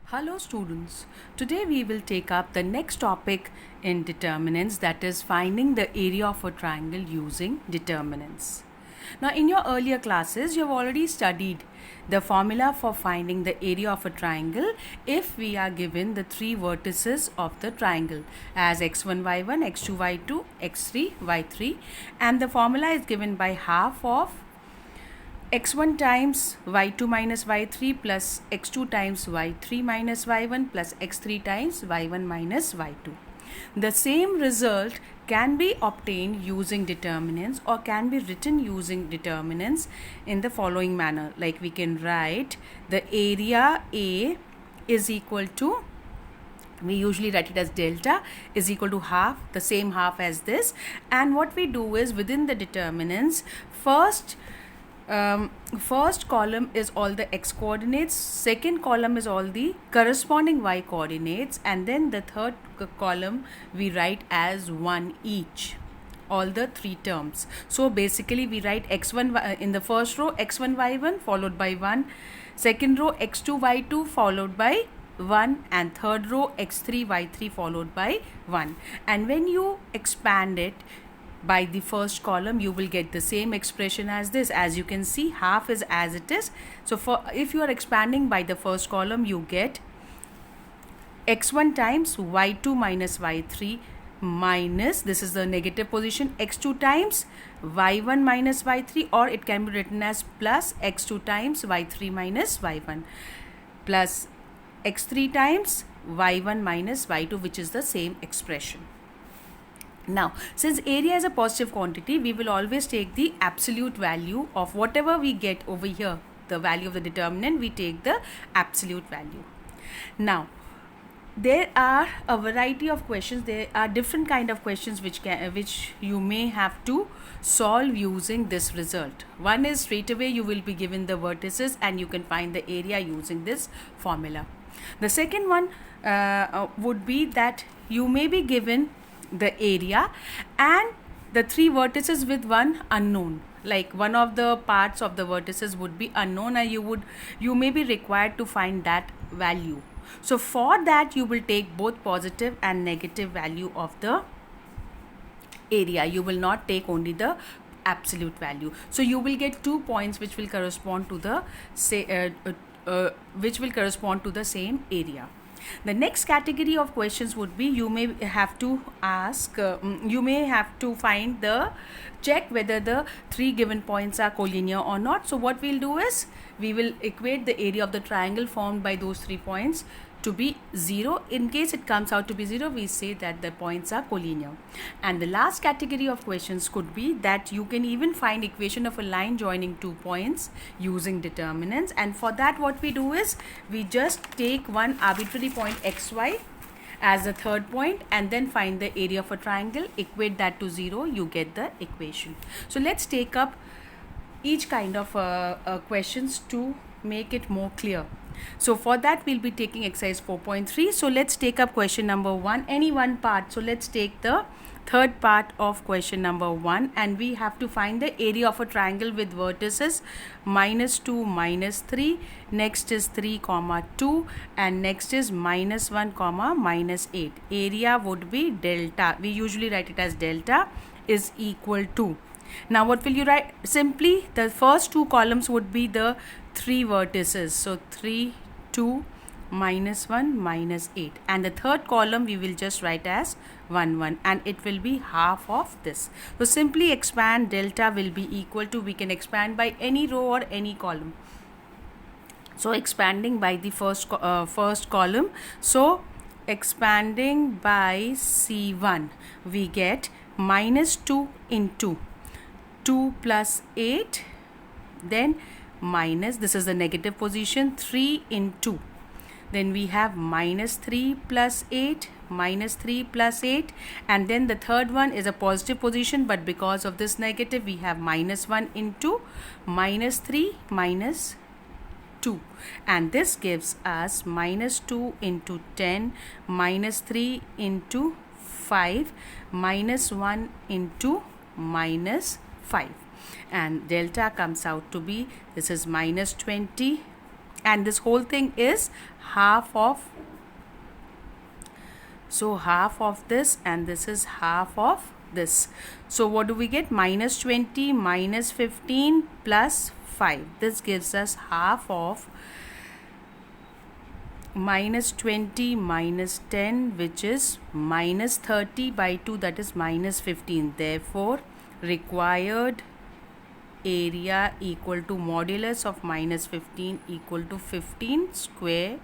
Hello students, today we will take up the next topic in determinants, that is finding the area of a triangle using determinants. Now in your earlier classes you have already studied the formula for finding the area of a triangle if we are given the three vertices of the triangle as x1 y1, x2 y2, x3 y3, and the formula is given by half of x1 times y2 minus y3 plus x2 times y3 minus y1 plus x3 times y1 minus y2. The same result can be obtained using determinants or can be written using determinants in the following manner. Like we can write the area A is equal to, we usually write it as delta is equal to half, the same half as this. And what we do is within the determinants, first column is all the x coordinates, second column is all the corresponding y coordinates, and then the third column we write as 1 each, all the three terms. So basically we write x1 in the first row x1 y1 followed by 1, second row x2 y2 followed by 1, and third row x3 y3 followed by 1. And when you expand it by the first column, you will get the same expression as this. As you can see, half is as it is. So for if you are expanding by the first column, you get x1 times y2 minus y3 minus, this is the negative position, x2 times y1 minus y3, or it can be written as plus x2 times y3 minus y1 plus x3 times y1 minus y2, which is the same expression. Now, since area is a positive quantity, we will always take the absolute value of whatever we get over here, the value of the determinant, we take the absolute value. Now, there are a variety of questions, there are different kind of questions which you may have to solve using this result. One is straight away you will be given the vertices and you can find the area using this formula. The second one would be that you may be given the area and the three vertices with one unknown, like one of the parts of the vertices would be unknown and you may be required to find that value. So for that you will take both positive and negative value of the area. You will not take only the absolute value. So you will get 2 points which will correspond to the same area. The next category of questions would be you may have to check whether the three given points are collinear or not. So what we'll do is we will equate the area of the triangle formed by those 3 points to be 0. In case it comes out to be 0, we say that the points are collinear. And the last category of questions could be that you can even find equation of a line joining 2 points using determinants, and for that what we do is we just take one arbitrary point xy as the third point and then find the area of a triangle, equate that to 0, you get the equation. So let's take up each kind of questions to make it more clear. So for that we'll be taking exercise 4.3. So let's take up question number 1, any one part. So let's take the third part of question number 1, and we have to find the area of a triangle with vertices -2, -3, next is 3, 2, and next is -1, -8. Area would be delta. We usually write it as delta is equal to. Now what will you write? Simply the first 2 columns would be the 3 vertices. So 3, 2, -1, -8. And the third column we will just write as 1, 1. And it will be half of this. So simply expand, delta will be equal to, we can expand by any row or any column. So expanding by the first column. So expanding by C1, we get -2 into 2 plus 8, then minus, this is the negative position, 3 into, then we have -3 plus 8, -3 plus 8, and then the third one is a positive position, but because of this negative we have -1 into -3 minus 2, and this gives us -2 into 10, -3 into 5, -1 into -5, and delta comes out to be, this is -20 and this whole thing is half of, so half of this, and this is half of this. So what do we get? Minus 20 minus 15 plus 5. This gives us half of minus 20 minus 10, which is minus 30 by 2, that is minus 15. Therefore, required area equal to modulus of minus 15 equal to 15 square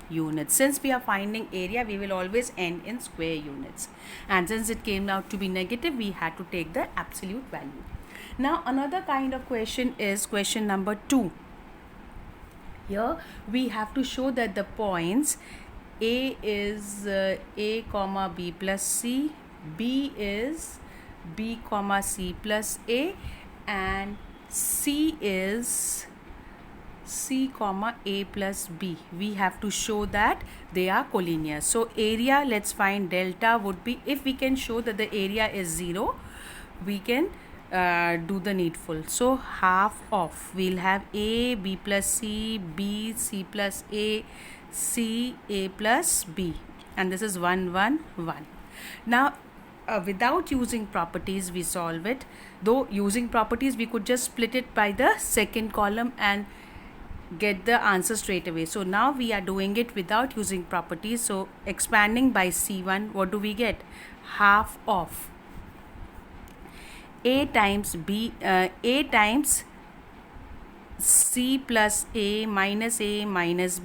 units. Since we are finding area, we will always end in square units, and since it came out to be negative, we had to take the absolute value. Now another kind of question is question number 2. Here we have to show that the points A is A comma B plus C, B is B comma C plus A, and C is C comma A plus B. We have to show that they are collinear. So area, let's find delta would be, if we can show that the area is 0, we can do the needful. So half of, we'll have A B plus C, B C plus A, C A plus B, and this is 1 1 1. Now without using properties we solve it. Though using properties we could just split it by the second column and get the answer straight away. So now we are doing it without using properties. So expanding by C1, what do we get? Half of A times B, A times C plus A minus B minus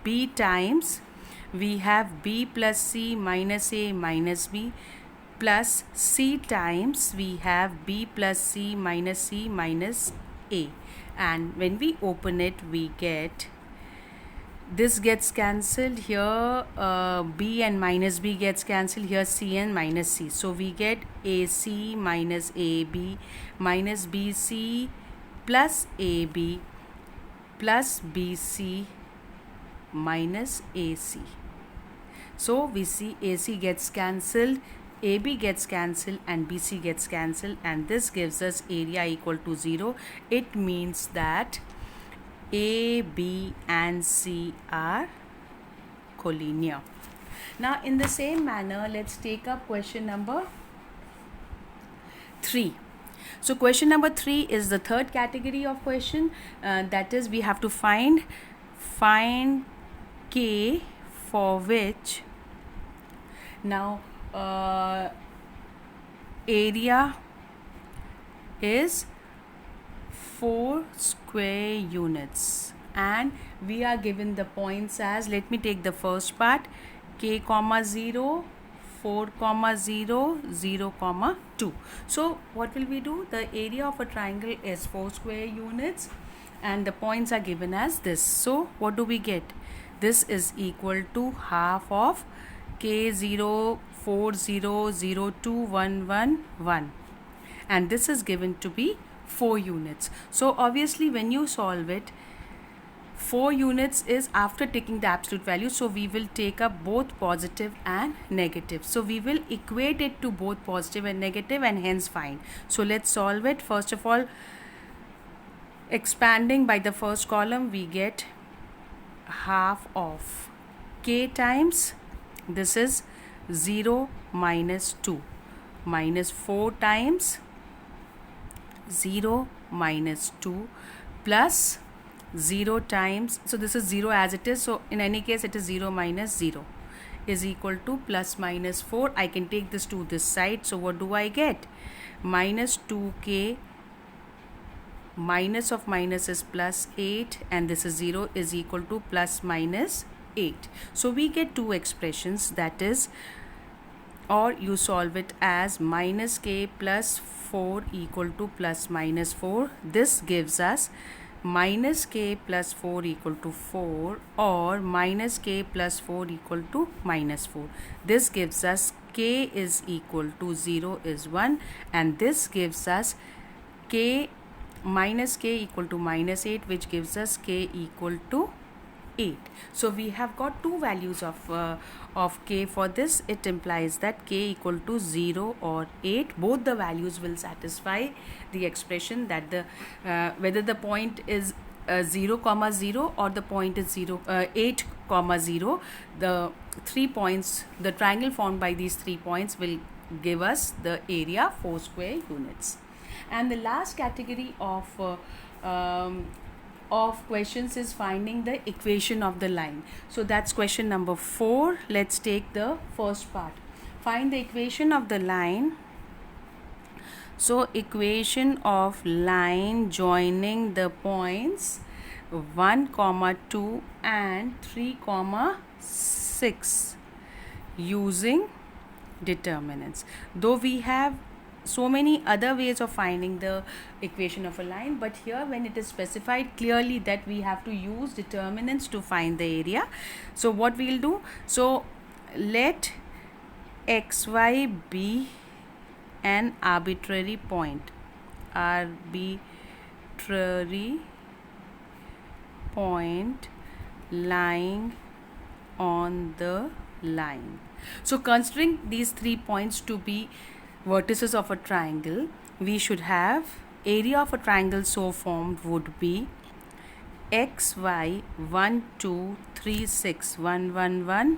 B times, we have B plus C minus A minus B, plus C times we have B plus C minus A. And when we open it, we get, this gets cancelled here, B and minus B gets cancelled here, C and minus C. So we get AC minus AB minus BC plus AB plus BC minus AC. So we see AC gets cancelled, AB gets cancelled, and BC gets cancelled, and this gives us area equal to 0. It means that A, B and C are collinear. Now in the same manner, let's take up question number 3. So question number 3 is the third category of question, that is we have to find K for which, now area is 4 square units, and we are given the points as, let me take the first part, K comma 0, 4 comma 0, 0 comma 2. So what will we do? The area of a triangle is 4 square units and the points are given as this. So what do we get? This is equal to half of K0, 4, 0, 0, 2, 1, 1, 1, and this is given to be 4 units. So obviously when you solve it, 4 units is after taking the absolute value, so we will take up both positive and negative. So we will equate it to both positive and negative and hence find. So let's solve it. First of all, expanding by the first column, we get half of K times, this is 0 minus 2, minus 4 times 0 minus 2 plus 0 times, so this is 0 as it is, so in any case it is 0 minus 0 is equal to plus minus 4. I can take this to this side, so what do I get? Minus 2k, minus of minus is plus 8, and this is 0 is equal to plus minus 8. So we get two expressions, that is, or you solve it as minus k plus 4 equal to plus minus 4. This gives us minus k plus 4 equal to 4, or minus k plus 4 equal to minus 4. This gives us k is equal to 0 is 1, and this gives us k minus k equal to minus 8, which gives us k equal to 8. So we have got two values of k for this. It implies that k equal to 0 or 8. Both the values will satisfy the expression that the whether the point is 0 comma 0 or the point is 8 comma 0. The 3 points, the triangle formed by these 3 points will give us the area 4 square units. And the last category of questions is finding the equation of the line. So that's question number 4. Let's take the first part. Find the equation of the line. So equation of line joining the points 1 comma 2 and 3 comma 6 using determinants. Though we have so many other ways of finding the equation of a line, but here when it is specified clearly that we have to use determinants to find the area, so what we'll do, so let xy be an arbitrary point lying on the line. So considering these 3 points to be vertices of a triangle, we should have area of a triangle so formed would be xy 1 2 3 6 1 1 1.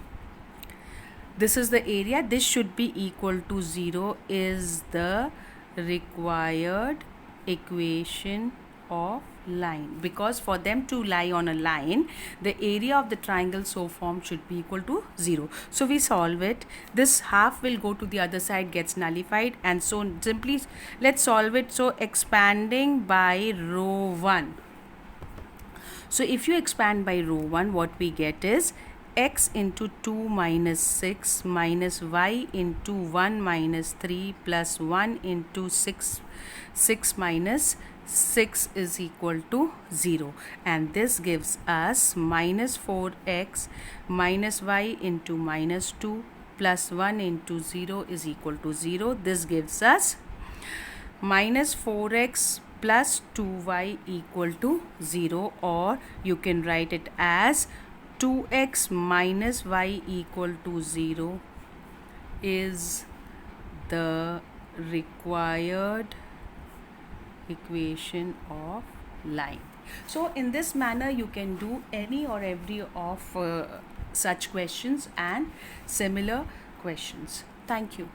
This is the area. This should be equal to 0 is the required equation of line, because for them to lie on a line, the area of the triangle so formed should be equal to 0. So we solve it. This half will go to the other side, gets nullified, and so simply let's solve it. So expanding by row 1. So if you expand by row 1, what we get is x into 2 minus 6 minus y into 1 minus 3 plus 1 into 6 minus 6 is equal to 0, and this gives us minus 4x minus y into minus 2 plus 1 into 0 is equal to 0. This gives us minus 4x plus 2y equal to 0, or you can write it as 2x minus y equal to 0 is the required equation of line. So in this manner you can do any or every of such questions and similar questions. Thank you.